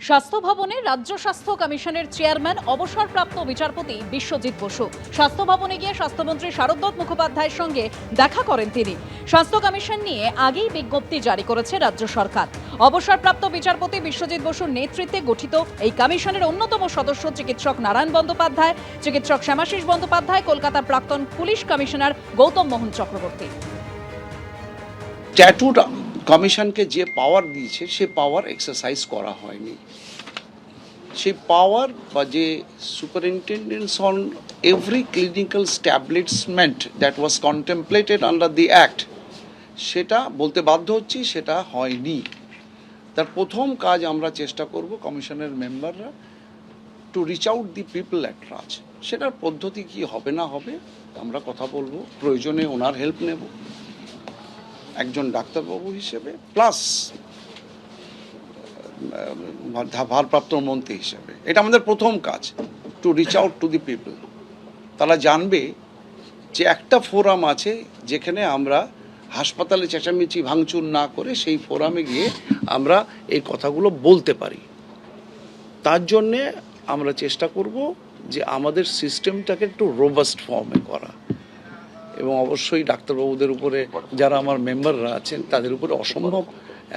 স্বাস্থ্য ভবনে রাজ্য স্বাস্থ্য কমিশনের চেয়ারম্যান অবসরপ্রাপ্ত বিচারপতি বিশ্বজিৎ বসু স্বাস্থ্য ভবনে গিয়ে স্বাস্থ্যমন্ত্রী শারদত্ত মুখোপাধ্যায়ের সঙ্গে দেখা করেন তিনি। স্বাস্থ্য কমিশন নিয়ে আগেই বিজ্ঞপ্তি জারি করেছে রাজ্য সরকার। অবসরপ্রাপ্ত বিচারপতি বিশ্বজিৎ বসুর নেতৃত্বে গঠিত এই কমিশনের অন্যতম সদস্য চিকিৎসক নারায়ণ বন্দ্যোপাধ্যায়, চিকিৎসক শ্যামাশিস বন্দ্যোপাধ্যায়, কলকাতার প্রাক্তন পুলিশ কমিশনার গৌতম মোহন চক্রবর্তী। স্ট্যাটুট কমিশনকে যে পাওয়ার দিয়েছে সে পাওয়ার এক্সারসাইজ করা হয়নি। সেই পাওয়ার বা যে superintendence on every clinical establishment that was contemplated under the act, সেটা বলতে বাধ্য হচ্ছি সেটা হয়নি। তার প্রথম কাজ আমরা চেষ্টা করব কমিশনের মেম্বাররা to reach out the people at large. সেটার পদ্ধতি কি হবে না হবে আমরা কথা বলবো, প্রয়োজনে ওনার হেল্প নেব একজন ডাক্তারবাবু হিসেবে, প্লাস ভারপ্রাপ্ত মন্ত্রী হিসেবে। এটা আমাদের প্রথম কাজ, to reach out to the people. তারা জানবে যে একটা ফোরাম আছে যেখানে আমরা হাসপাতালে চেঁচামেচি ভাঙচুর না করে সেই ফোরামে গিয়ে আমরা এই কথাগুলো বলতে পারি। তার জন্যে আমরা চেষ্টা করব যে আমাদের সিস্টেমটাকে একটু রোবাস্ট ফর্মে করা, এবং অবশ্যই ডাক্তারবাবুদের উপরে যারা আমার মেম্বাররা আছেন তাদের উপরে অসম্ভব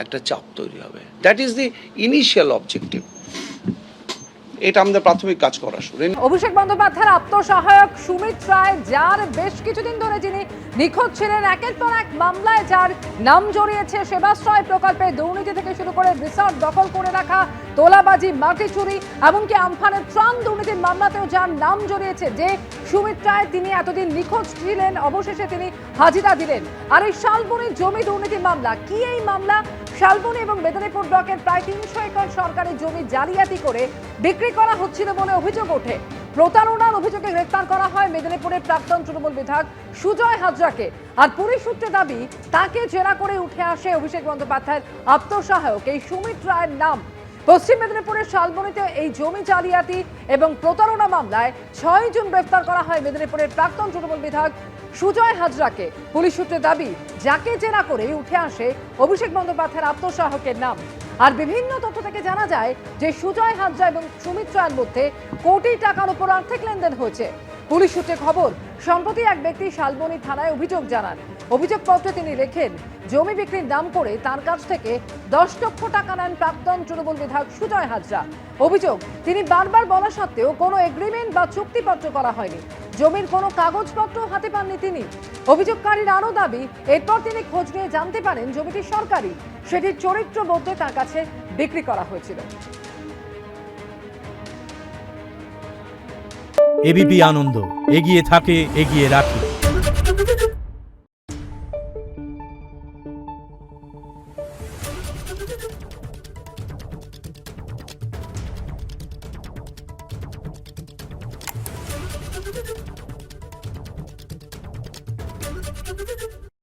একটা চাপ তৈরি হবে। That is the initial objective. এটা আমাদের প্রাথমিক কাজ করা শুরু। অভিষেক বন্দ্যোপাধ্যায়ের আত্মসহায়ক সুমিত রায়, যার বেশ কিছুদিন ধরে যিনি নিখোঁজ ছিলেন, একের পর এক মামলায় যার নাম জড়িয়েছে, সেবাশ্রয় প্রকল্পে দুর্নীতি থেকে শুরু করে রিসর্ট দখল করে রাখা, তোলাবাজি, মাটি চুরি, এমনকি আমফানের ত্রাণ দুর্নীতির মামলাতেও যার নাম জড়িয়েছে, যে সুমিত রায় তিনি এতদিন নিখোঁজ ছিলেন, অবশেষে তিনি হাজিরা দিলেন। আর এই শালবনির জমি দুর্নীতির মামলা কি? এই মামলা শালবনী এবং মেদিনীপুর ব্লকের প্রায় 300 একর সরকারি জমি জালিয়াতি করে বিক্রি করা হচ্ছিল বলে অভিযোগ ওঠে। প্রতারণার অভিযোগে গ্রেফতার করা হয় মেদিনীপুরের প্রাক্তন তৃণমূল বিধায়ক সুজয় হাজরাকে। আর পুলিশ সূত্রে দাবি, তাকে জেরা করে উঠে আসে অভিষেক বন্দ্যোপাধ্যায়ের আত্মসহায়ক এই সুমিত রায়ের নাম। পশ্চিম মেদিনীপুরের শালবনীতে এই জমি জালিয়াতি এবং প্রতারণা মামলায় 6 জুন গ্রেফতার করা হয় মেদিনীপুরের প্রাক্তন তৃণমূল বিধায়ক সুজয় হাজরাকে। পুলিশ সূত্রে দাবি, যাকে জেরা করে উঠে আসে অভিষেক বন্দ্যোপাধ্যায়ের আত্মসহায়কের নাম। আর বিভিন্ন তথ্য থেকে জানা যায় যে সুজয় হাজরা এবং সুমিত রায়ের মধ্যে কোটি টাকার উপর আর্থিক লেনদেন হয়েছে। পুলিশ সূত্রে খবর, সম্প্রতি এক ব্যক্তি শালবনী থানায় অভিযোগ জানান। অভিযোগপত্রে তিনি লেখেন, জমি বিক্রির দাম করে তার কাছ থেকে 10 লক্ষ টাকা নেন প্রাক্তন তৃণমূল বিধায়ক সুজয় হাজরা। অভিযোগ, তিনি বারবার বলা সত্ত্বেও কোনো এগ্রিমেন্ট বা চুক্তিপত্র করা হয়নি, জমির কোনো কাগজপত্র হাতে পাননি তিনি। অভিযোগকারীর আরও দাবি, এরপর তিনি খোঁজ নিয়ে জানতে পারেন জমিটি সরকারি, সেটির চরিত্র বদলে তার কাছে বিক্রি করা হয়েছিল। এবিপি আনন্দ, এগিয়ে থাকে, এগিয়ে রাখে।